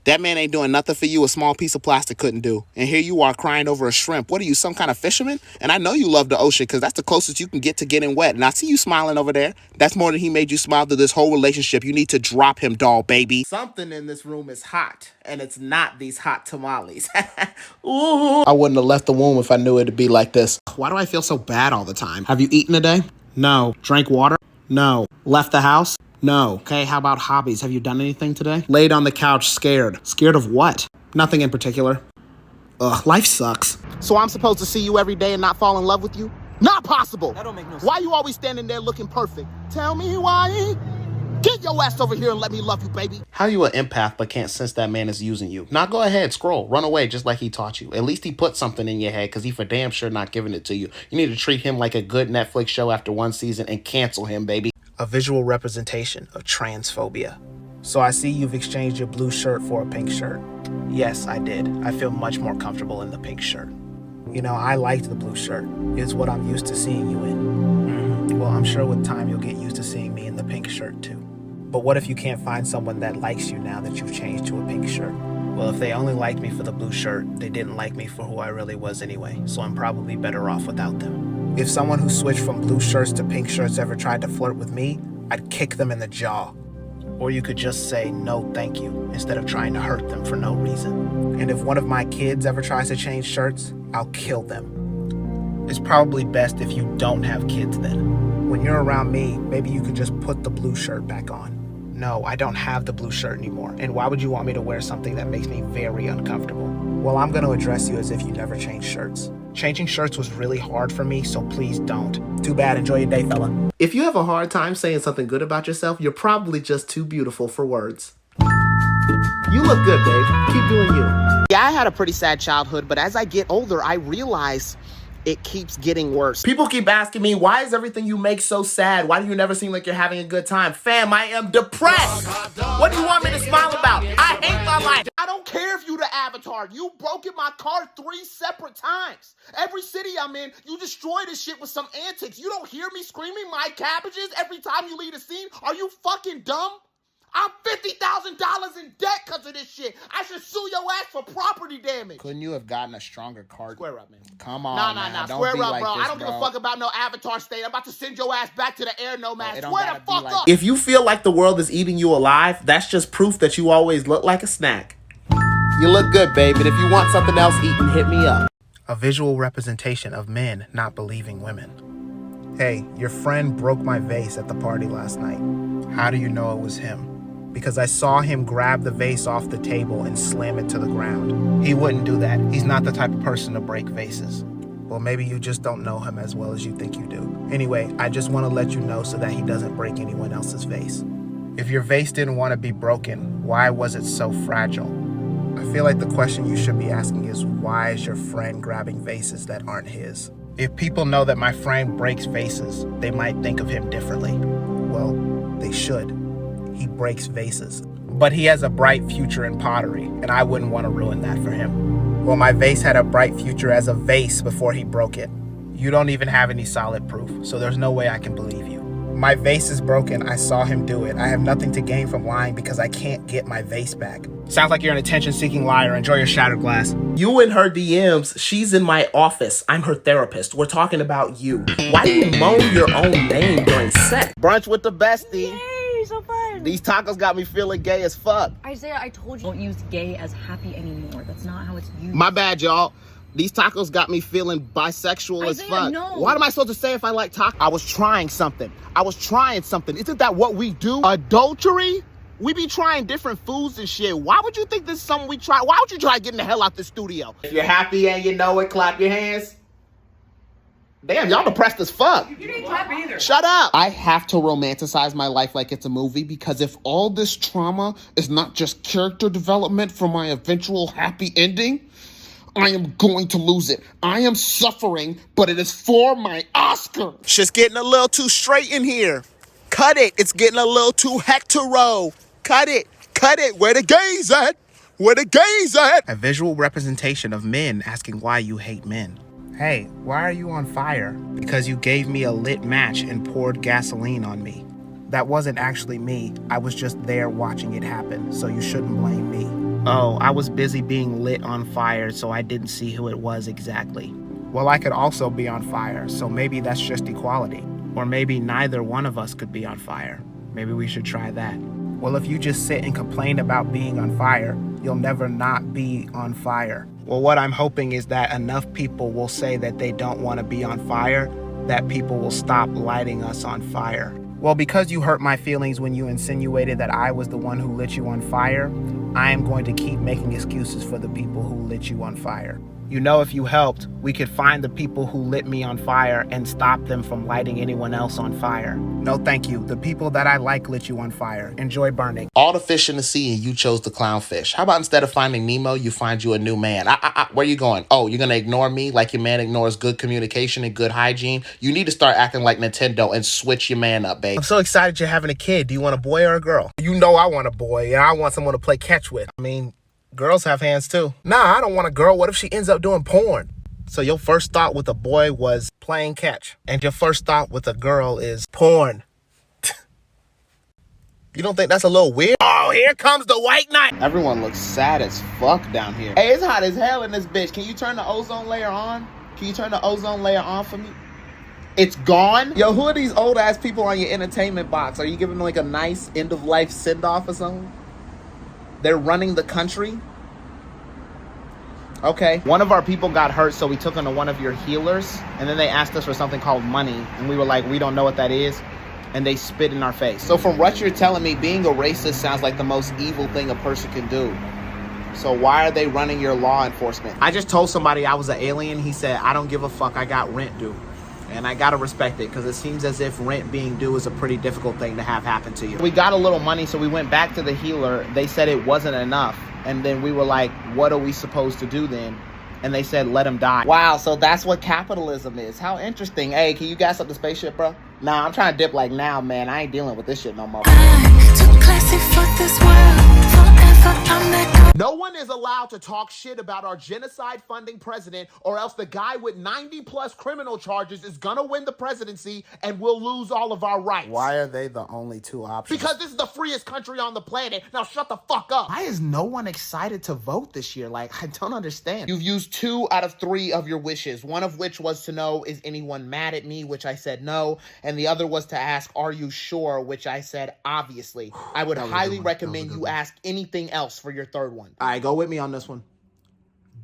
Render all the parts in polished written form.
That man ain't doing nothing for you a small piece of plastic couldn't do. And here you are crying over a shrimp. What are you, some kind of fisherman? And I know you love the ocean because that's the closest you can get to getting wet. And I see you smiling over there. That's more than he made you smile through this whole relationship. You need to drop him, doll baby. Something in this room is hot, and it's not these hot tamales. Ooh. I wouldn't have left the womb if I knew it'd be like this. Why do I feel so bad all the time? Have you eaten today? No. Drank water? No. Left the house? No. Okay, how about hobbies? Have you done anything today? Laid on the couch scared. Scared of what? Nothing in particular. Ugh, life sucks. So I'm supposed to see you every day and not fall in love with you? Not possible. That don't make no sense. Why you always standing there looking perfect? Tell me why. Get your ass over here and let me love you, baby. How you an empath but can't sense that man is using you? Now go ahead, scroll, run away just like he taught you. At least he put something in your head because he for damn sure not giving it to you. You need to treat him like a good Netflix show after one season and cancel him, baby. A visual representation of transphobia. So I see you've exchanged your blue shirt for a pink shirt. Yes, I did. I feel much more comfortable in the pink shirt. You know, I liked the blue shirt. It's what I'm used to seeing you in. Well, I'm sure with time you'll get used to seeing me in the pink shirt too. But what if you can't find someone that likes you now that you've changed to a pink shirt? Well, if they only liked me for the blue shirt, they didn't like me for who I really was anyway, so I'm probably better off without them. If someone who switched from blue shirts to pink shirts ever tried to flirt with me, I'd kick them in the jaw. Or you could just say no thank you instead of trying to hurt them for no reason. And if one of my kids ever tries to change shirts, I'll kill them. It's probably best if you don't have kids then. When you're around me, maybe you could just put the blue shirt back on. No, I don't have the blue shirt anymore. And why would you want me to wear something that makes me very uncomfortable? Well, I'm going to address you as if you never changed shirts. Changing shirts was really hard for me, so please don't. Too bad. Enjoy your day, fella. If you have a hard time saying something good about yourself, you're probably just too beautiful for words. You look good, babe. Keep doing you. Yeah, I had a pretty sad childhood, but as I get older, I realize it keeps getting worse. People keep asking me, why is everything you make so sad? Why do you never seem like you're having a good time? Fam, I am depressed. What do you want me to smile about? I hate my life. I don't care if you the Avatar. You broke in my car 3 separate times. Every city I'm in, you destroy this shit with some antics. You don't hear me screaming my cabbages every time you leave a scene? Are you fucking dumb? I'm $50,000 in debt because of this shit. I should sue your ass for property damage. Couldn't you have gotten a stronger card? Square up, man. Come on, Nah. Square up, like bro. I don't give a fuck about no Avatar state. I'm about to send your ass back to the air nomad. Square the fuck up. If you feel like the world is eating you alive, that's just proof that you always look like a snack. You look good, babe, and if you want something else eaten, hit me up. A visual representation of men not believing women. Hey, your friend broke my vase at the party last night. How do you know it was him? Because I saw him grab the vase off the table and slam it to the ground. He wouldn't do that. He's not the type of person to break vases. Well, maybe you just don't know him as well as you think you do. Anyway, I just want to let you know so that he doesn't break anyone else's vase. If your vase didn't want to be broken, why was it so fragile? I feel like the question you should be asking is, why is your friend grabbing vases that aren't his? If people know that my friend breaks vases, they might think of him differently. Well, they should. He breaks vases. But he has a bright future in pottery, and I wouldn't want to ruin that for him. Well, my vase had a bright future as a vase before he broke it. You don't even have any solid proof, so there's no way I can believe you. My vase is broken. I saw him do it. I have nothing to gain from lying because I can't get my vase back. Sounds like you're an attention-seeking liar. Enjoy your shattered glass. You in her DMs. She's in my office. I'm her therapist. We're talking about you. Why do you moan your own name during sex? Brunch with the bestie. Yay, so fun. These tacos got me feeling gay as fuck. Isaiah, I told you don't use gay as happy anymore. That's not how it's used. My bad, y'all. These tacos got me feeling bisexual as fuck. No. What am I supposed to say if I like tacos? I was trying something. Isn't that what we do? Adultery? We be trying different foods and shit. Why would you think this is something we try? Why would you try getting the hell out the studio? If you're happy and you know it, clap your hands. Damn, y'all depressed as fuck. You didn't clap either. Shut up. I have to romanticize my life like it's a movie because if all this trauma is not just character development for my eventual happy ending, I am going to lose it. I am suffering, but it is for my Oscar. Shit's getting a little too straight in here. Cut it. It's getting a little too hetero. Cut it. Cut it. Where the gays at? Where the gays at? A visual representation of men asking why you hate men. Hey, why are you on fire? Because you gave me a lit match and poured gasoline on me. That wasn't actually me. I was just there watching it happen, so you shouldn't blame me. Oh, I was busy being lit on fire, so I didn't see who it was exactly. Well, I could also be on fire, so maybe that's just equality. Or maybe neither one of us could be on fire. Maybe we should try that. Well, if you just sit and complain about being on fire, you'll never not be on fire. Well, what I'm hoping is that enough people will say that they don't want to be on fire, that people will stop lighting us on fire. Well, because you hurt my feelings when you insinuated that I was the one who lit you on fire, I am going to keep making excuses for the people who lit you on fire. You know, if you helped, we could find the people who lit me on fire and stop them from lighting anyone else on fire. No, thank you. The people that I like lit you on fire. Enjoy burning. All the fish in the sea and you chose the clownfish. How about instead of finding Nemo, you find you a new man? Where you going? Oh, you're going to ignore me like your man ignores good communication and good hygiene? You need to start acting like Nintendo and switch your man up, babe. I'm so excited you're having a kid. Do you want a boy or a girl? You know I want a boy, and I want someone to play catch with. I mean, girls have hands too. Nah, I don't want a girl. What if she ends up doing porn? So your first thought with a boy was playing catch. And your first thought with a girl is porn. You don't think that's a little weird? Oh, here comes the white knight. Everyone looks sad as fuck down here. Hey, it's hot as hell in this bitch. Can you turn the ozone layer on? Can you turn the ozone layer on for me? It's gone? Yo, who are these old ass people on your entertainment box? Are you giving them like a nice end of life send off or something? They're running the country? Okay. One of our people got hurt, so we took him to one of your healers, and then they asked us for something called money, and we were like, we don't know what that is, and they spit in our face. So from what you're telling me, being a racist sounds like the most evil thing a person can do. So why are they running your law enforcement? I just told somebody I was an alien. He said, I don't give a fuck, I got rent due. And I gotta respect it, because it seems as if rent being due is a pretty difficult thing to have happen to you. We got a little money, so we went back to the healer. They said it wasn't enough. And then we were like, what are we supposed to do then? And they said, let him die. Wow, so that's what capitalism is. How interesting. Hey, can you gas up the spaceship, bro? Nah, I'm trying to dip like now, man. I ain't dealing with this shit no more. I'm too classy for this world. Forever I'm that girl. No one is allowed to talk shit about our genocide funding president, or else the guy with 90 plus criminal charges is gonna win the presidency and we'll lose all of our rights. Why are they the only two options? Because this is the freest country on the planet. Now shut the fuck up. Why is no one excited to vote this year? Like, I don't understand. You've used 2 out of 3 of your wishes, one of which was to know, is anyone mad at me, which I said no, and the other was to ask, are you sure, which I said obviously. I would highly recommend you ask anything else for your third one. All right, go with me on this one.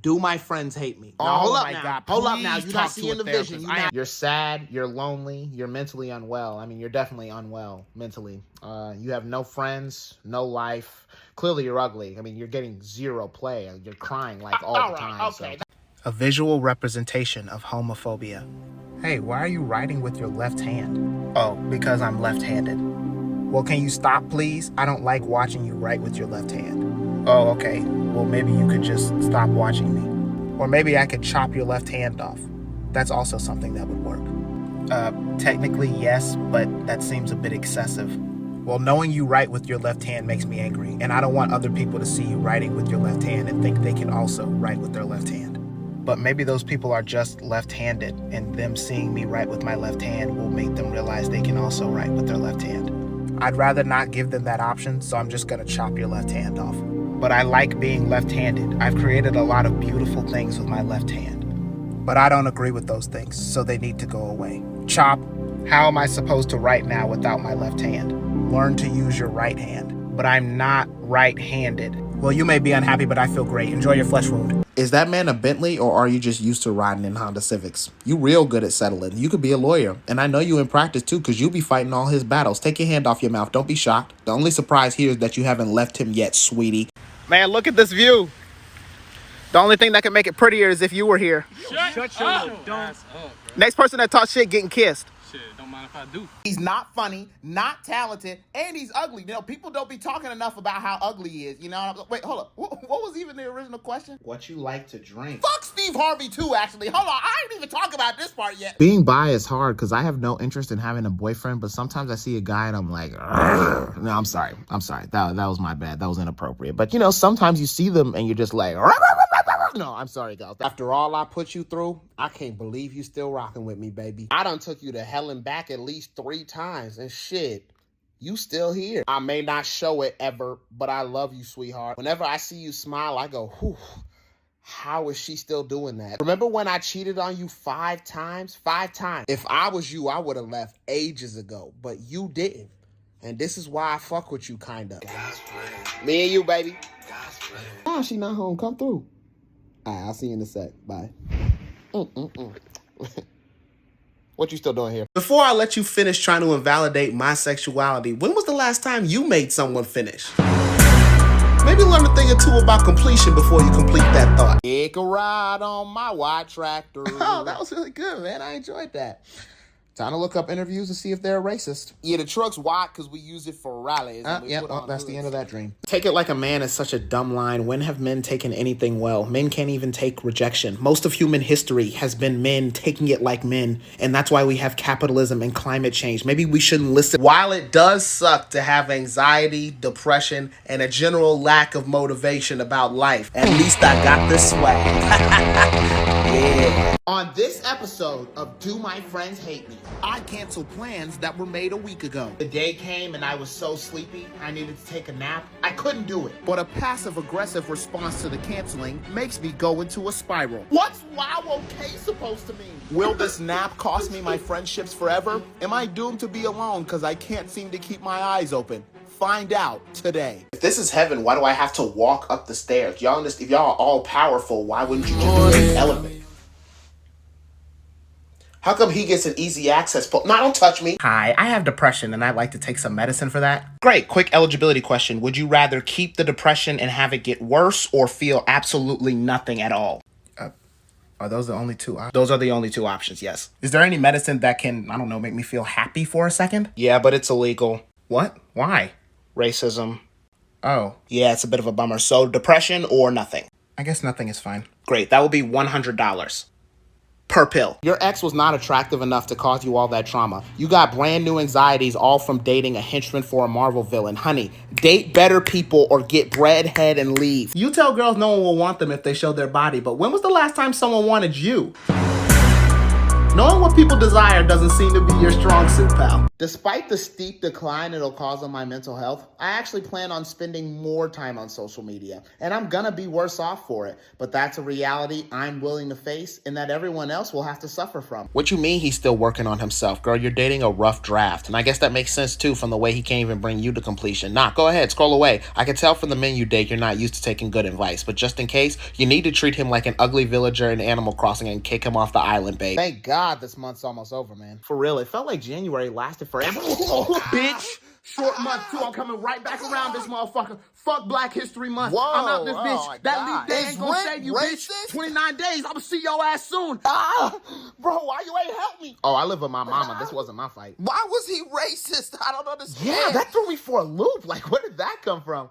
Do my friends hate me? Now, hold up now. God, hold up now. You're not seeing the vision. You're sad. You're lonely. You're mentally unwell. I mean, you're definitely unwell mentally. You have no friends, no life. Clearly, you're ugly. I mean, you're getting 0 play. You're crying like all the time. Okay. So. A visual representation of homophobia. Hey, why are you writing with your left hand? Oh, because I'm left-handed. Well, can you stop, please? I don't like watching you write with your left hand. Oh, okay. Well, maybe you could just stop watching me. Or maybe I could chop your left hand off. That's also something that would work. Technically, yes, but that seems a bit excessive. Well, knowing you write with your left hand makes me angry, and I don't want other people to see you writing with your left hand and think they can also write with their left hand. But maybe those people are just left-handed, and them seeing me write with my left hand will make them realize they can also write with their left hand. I'd rather not give them that option, so I'm just gonna chop your left hand off. But I like being left-handed. I've created a lot of beautiful things with my left hand. But I don't agree with those things, so they need to go away. Chop, how am I supposed to write now without my left hand? Learn to use your right hand. But I'm not right-handed. Well, you may be unhappy, but I feel great. Enjoy your flesh wound. Is that man a Bentley, or are you just used to riding in Honda Civics? You real good at settling. You could be a lawyer. And I know you in practice too, because you'll be fighting all his battles. Take your hand off your mouth. Don't be shocked. The only surprise here is that you haven't left him yet, sweetie. Man, look at this view. The only thing that can make it prettier is if you were here. Shut your ass up, bro. Next person that talks shit getting kissed. Shit, don't mind if I do. He's not funny, not talented, and he's ugly. You know, people don't be talking enough about how ugly he is. You know, wait, hold up. What was even the original question? What you like to drink? Fuck Steve Harvey too, actually. Hold on, I ain't even talking about this part yet. Being bi is hard because I have no interest in having a boyfriend, but sometimes I see a guy and I'm like, "Argh." No, I'm sorry. That was my bad. That was inappropriate. But you know, sometimes you see them and you're just like, "Argh." No, I'm sorry, guys. After all I put you through, I can't believe you still rocking with me, baby. I done took you to hell and back at least 3 times, and shit, You still here. I may not show it ever, but I love you, sweetheart. Whenever I see you smile, I go, whew. How is she still doing that? Remember when I cheated on you 5 times? 5 times. If I was you, I would have left ages ago, but you didn't. And this is why I fuck with you, kinda. Me and you, baby. Oh, she not home. Come through. All right, I'll see you in a sec. Bye. What you still doing here? Before I let you finish trying to invalidate my sexuality, when was the last time you made someone finish? Maybe learn a thing or two about completion before you complete that thought. Take a ride on my white tractor. Oh, that was really good, man. I enjoyed that. Time to look up interviews and see if they're racist. Yeah, the truck's white because we use it for rallies. Well, that's the end of that dream. Take it like a man is such a dumb line. When have men taken anything well? Men can't even take rejection. Most of human history has been men taking it like men, and that's why we have capitalism and climate change. Maybe we shouldn't listen. While it does suck to have anxiety, depression, and a general lack of motivation about life, at least I got this swag. Yeah. On this episode of Do My Friends Hate Me, I canceled plans that were made a week ago. The day came and I was so sleepy, I needed to take a nap. I couldn't do it. But a passive-aggressive response to the canceling makes me go into a spiral. What's wow okay supposed to mean? Will this nap cost me my friendships forever? Am I doomed to be alone because I can't seem to keep my eyes open? Find out today. If this is heaven, why do I have to walk up the stairs? Y'all understand? If y'all are all powerful, why wouldn't you just do an elevator? How come he gets an easy access No, don't touch me. Hi, I have depression and I'd like to take some medicine for that. Great, quick eligibility question. Would you rather keep the depression and have it get worse or feel absolutely nothing at all? Are those the only two options? Those are the only two options, yes. Is there any medicine that can, I don't know, make me feel happy for a second? Yeah, but it's illegal. What? Why? Racism. Oh. Yeah, it's a bit of a bummer. So depression or nothing? I guess nothing is fine. Great, that will be $100. Per pill. Your ex was not attractive enough to cause you all that trauma. You got brand new anxieties all from dating a henchman for a Marvel villain. Honey, date better people or get bread, head, and leave. You tell girls no one will want them if they show their body, but when was the last time someone wanted you? Knowing what people desire doesn't seem to be your strong suit, pal. Despite the steep decline it'll cause on my mental health, I actually plan on spending more time on social media, and I'm gonna be worse off for it. But that's a reality I'm willing to face and that everyone else will have to suffer from. What you mean he's still working on himself? Girl, you're dating a rough draft. And I guess that makes sense too from the way he can't even bring you to completion. Nah, go ahead, scroll away. I can tell from the men you date you're not used to taking good advice, but just in case, you need to treat him like an ugly villager in Animal Crossing and kick him off the island, babe. Thank God this month's almost over, man. For real, it felt like January lasted forever. Bitch, short month too. I'm coming right back around this motherfucker. Fuck Black History Month. Whoa, I'm out this bitch. oh That God. leap day ain't gonna save you, bitch. 29 days. I'ma see your ass soon. Bro, why you ain't help me? Oh, I live with my mama. This wasn't my fight. Why was he racist? I don't understand. Yeah, that threw me for a loop. Like, where did that come from?